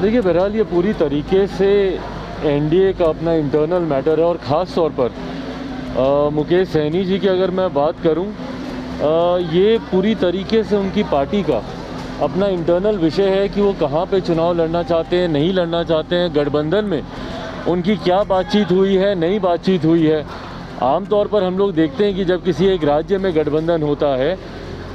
देखिए बहरहाल ये पूरी तरीके से एनडीए का अपना इंटरनल मैटर है और ख़ास तौर पर मुकेश सैनी जी की अगर मैं बात करूं, ये पूरी तरीके से उनकी पार्टी का अपना इंटरनल विषय है कि वो कहां पे चुनाव लड़ना चाहते हैं, नहीं लड़ना चाहते हैं, गठबंधन में उनकी क्या बातचीत हुई है, नहीं बातचीत हुई है। आमतौर पर हम लोग देखते हैं कि जब किसी एक राज्य में गठबंधन होता है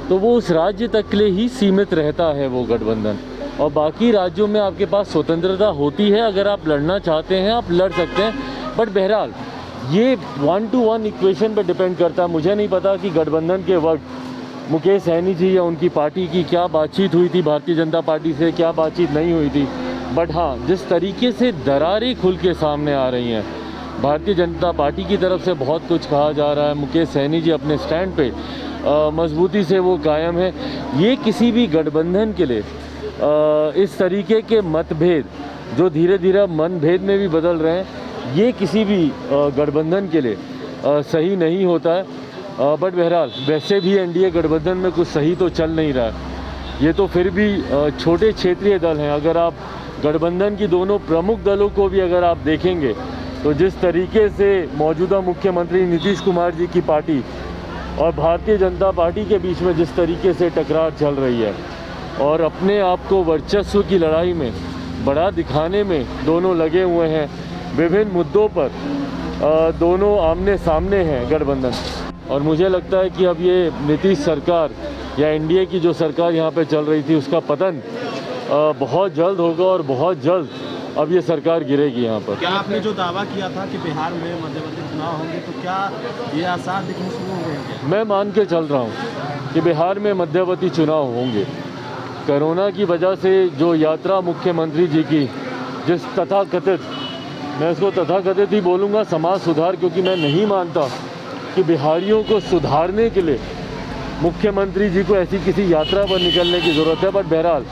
तो वो उस राज्य तक के लिए ही सीमित रहता है वो गठबंधन, और बाकी राज्यों में आपके पास स्वतंत्रता होती है। अगर आप लड़ना चाहते हैं आप लड़ सकते हैं, बट बहरहाल ये 1-to-1 इक्वेशन पर डिपेंड करता है। मुझे नहीं पता कि गठबंधन के वक्त मुकेश सैनी जी या उनकी पार्टी की क्या बातचीत हुई थी भारतीय जनता पार्टी से, क्या बातचीत नहीं हुई थी, बट हाँ जिस तरीके से दरारें खुल के सामने आ रही हैं, भारतीय जनता पार्टी की तरफ से बहुत कुछ कहा जा रहा है, मुकेश सैनी जी अपने स्टैंड पे मजबूती से वो कायम है। ये किसी भी गठबंधन के लिए इस तरीके के मतभेद जो धीरे धीरे मनभेद में भी बदल रहे हैं, ये किसी भी गठबंधन के लिए सही नहीं होता है। बट बहरहाल वैसे भी एनडीए गठबंधन में कुछ सही तो चल नहीं रहा है। ये तो फिर भी छोटे क्षेत्रीय दल हैं। अगर आप गठबंधन की दोनों प्रमुख दलों को भी अगर आप देखेंगे तो जिस तरीके से मौजूदा मुख्यमंत्री नीतीश कुमार जी की पार्टी और भारतीय जनता पार्टी के बीच में जिस तरीके से टकरार चल रही है और अपने आप को वर्चस्व की लड़ाई में बड़ा दिखाने में दोनों लगे हुए हैं, विभिन्न मुद्दों पर दोनों आमने सामने हैं गठबंधन। और मुझे लगता है कि अब ये नीतीश सरकार या एनडीए की जो सरकार यहाँ पे चल रही थी उसका पतन बहुत जल्द होगा और बहुत जल्द अब ये सरकार गिरेगी यहाँ पर। क्या आपने जो दावा किया था कि बिहार में मध्यवर्ती चुनाव होंगे, तो क्या ये आसार दिखने शुरू हो गए हैं? मैं मान के चल रहा हूँ कि बिहार में मध्यवर्ती चुनाव होंगे। कोरोना की वजह से जो यात्रा मुख्यमंत्री जी की, जिस तथाकथित, मैं इसको तथाकथित ही बोलूँगा, समाज सुधार, क्योंकि मैं नहीं मानता कि बिहारियों को सुधारने के लिए मुख्यमंत्री जी को ऐसी किसी यात्रा पर निकलने की ज़रूरत है। बट बहरहाल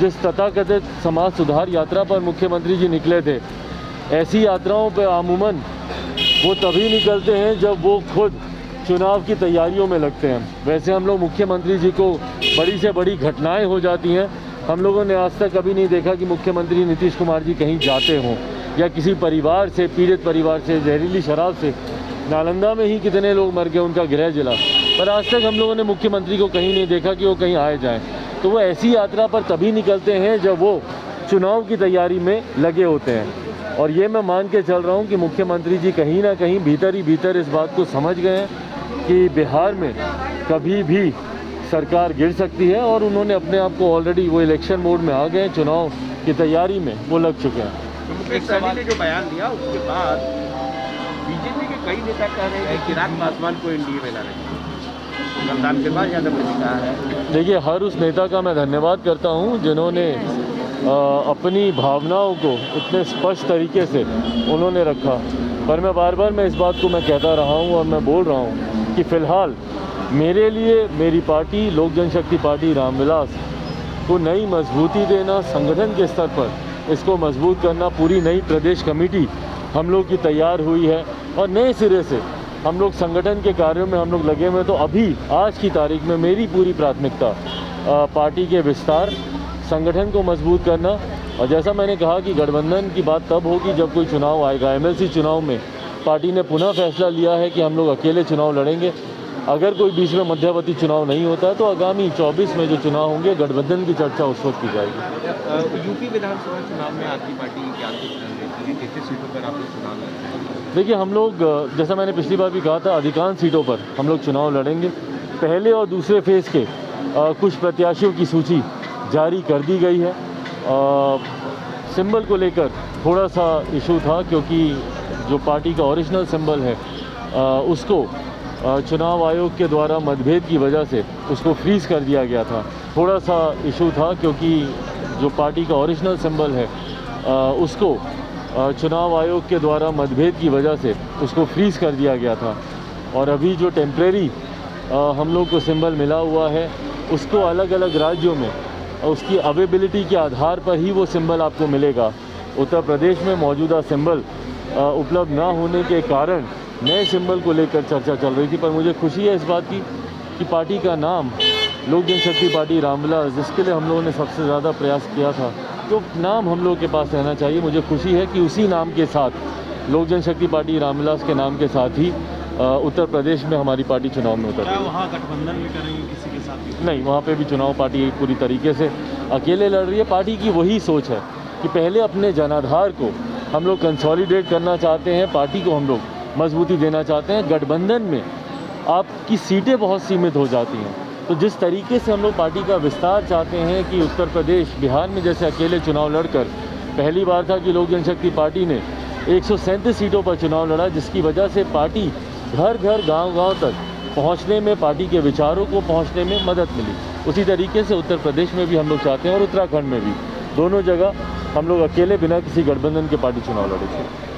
जिस तथाकथित समाज सुधार यात्रा पर मुख्यमंत्री जी निकले थे, ऐसी यात्राओं पर अमूमन वो तभी निकलते हैं जब वो खुद चुनाव की तैयारियों में लगते हैं। वैसे हम लोग मुख्यमंत्री जी को बड़ी से बड़ी घटनाएं हो जाती हैं, हम लोगों ने आज तक कभी नहीं देखा कि मुख्यमंत्री नीतीश कुमार जी कहीं जाते हों या किसी परिवार से, पीड़ित परिवार से जहरीली शराब से, नालंदा में ही कितने लोग मर गए, उनका गृह जिला, पर आज तक हम लोगों ने मुख्यमंत्री को कहीं नहीं देखा कि वो कहीं आए जाएं। तो वो ऐसी यात्रा पर तभी निकलते हैं जब वो चुनाव की तैयारी में लगे होते हैं। और ये मैं मान के चल रहा हूँ कि मुख्यमंत्री जी कहीं ना कहीं भीतर ही भीतर इस बात को समझ गए हैं कि बिहार में कभी भी सरकार गिर सकती है, और उन्होंने अपने आप को ऑलरेडी, वो इलेक्शन मोड में आ गए, चुनाव की तैयारी में वो लग चुके हैं। मुकेश सैनी ने जो बयान दिया उसके बाद बीजेपी के कई नेता कह रहे हैं कि चिराग पासवान को एनडीए में ला रहे हैं, मतदान के बाद यादव ने कहा है। देखिए, हर उस नेता का मैं धन्यवाद करता हूं जिन्होंने अपनी भावनाओं को इतने स्पष्ट तरीके से उन्होंने रखा, पर मैं बार बार इस बात को मैं कहता रहा हूं और मैं बोल रहा हूं कि फ़िलहाल मेरे लिए मेरी पार्टी लोक जनशक्ति पार्टी रामविलास को नई मजबूती देना, संगठन के स्तर पर इसको मजबूत करना, पूरी नई प्रदेश कमेटी हम लोग की तैयार हुई है और नए सिरे से हम लोग संगठन के कार्यों में हम लोग लगे हुए हैं। तो अभी आज की तारीख में मेरी पूरी प्राथमिकता पार्टी के विस्तार, संगठन को मजबूत करना, और जैसा मैंने कहा कि गठबंधन की बात तब होगी जब कोई चुनाव आएगा। एमएलसी चुनाव में पार्टी ने पुनः फैसला लिया है कि हम लोग अकेले चुनाव लड़ेंगे। अगर कोई बीच में मध्यवर्ती चुनाव नहीं होता है तो आगामी 24 में जो चुनाव होंगे गठबंधन की चर्चा उस वक्त की जाएगी। यूपी विधानसभा चुनाव में आपकी पार्टी की क्या कितनी सीटों पर आप चुनाव लड़ेंगे? देखिए, हम लोग, जैसा मैंने पिछली बार भी कहा था, अधिकांश सीटों पर हम लोग चुनाव लड़ेंगे। पहले और दूसरे फेज़ के कुछ प्रत्याशियों की सूची जारी कर दी गई है। सिंबल को लेकर थोड़ा सा इशू था, क्योंकि जो पार्टी का ओरिजिनल सिंबल है उसको चुनाव आयोग के द्वारा मतभेद की वजह से उसको फ्रीज़ कर दिया गया था। थोड़ा सा इशू था क्योंकि जो पार्टी का ओरिजिनल सिंबल है उसको चुनाव आयोग के द्वारा मतभेद की वजह से उसको फ्रीज़ कर दिया गया था, और अभी जो टेम्परेरी हम लोग को सिंबल मिला हुआ है उसको अलग अलग राज्यों में उसकी अवेलेबिलिटी के आधार पर ही वो सिंबल आपको मिलेगा। उत्तर प्रदेश में मौजूदा सिंबल उपलब्ध ना होने के कारण नए सिंबल को लेकर चर्चा चल रही थी, पर मुझे खुशी है इस बात की कि पार्टी का नाम लोक जनशक्ति पार्टी रामविलास, जिसके लिए हम लोगों ने सबसे ज़्यादा प्रयास किया था, तो नाम हम लोग के पास रहना चाहिए। मुझे खुशी है कि उसी नाम के साथ लोक जनशक्ति पार्टी रामविलास के नाम के साथ ही उत्तर प्रदेश में हमारी पार्टी चुनाव में उतर क्या रही है। वहाँ गठबंधन भी करेंगे किसी के साथ भी? नहीं, वहाँ पे भी चुनाव पार्टी पूरी तरीके से अकेले लड़ रही है। पार्टी की वही सोच है कि पहले अपने जनाधार को हम लोग कंसोलिडेट करना चाहते हैं, पार्टी को हम लोग मजबूती देना चाहते हैं। गठबंधन में आपकी सीटें बहुत सीमित हो जाती हैं, तो जिस तरीके से हम लोग पार्टी का विस्तार चाहते हैं कि उत्तर प्रदेश, बिहार में जैसे अकेले चुनाव लड़कर पहली बार था कि लोक जनशक्ति पार्टी ने 137 सीटों पर चुनाव लड़ा, जिसकी वजह से पार्टी घर घर गांव-गांव तक पहुंचने में, पार्टी के विचारों को पहुंचने में मदद मिली। उसी तरीके से उत्तर प्रदेश में भी हम लोग चाहते हैं और उत्तराखंड में भी, दोनों जगह हम लोग अकेले बिना किसी गठबंधन के पार्टी चुनाव लड़ेंगे।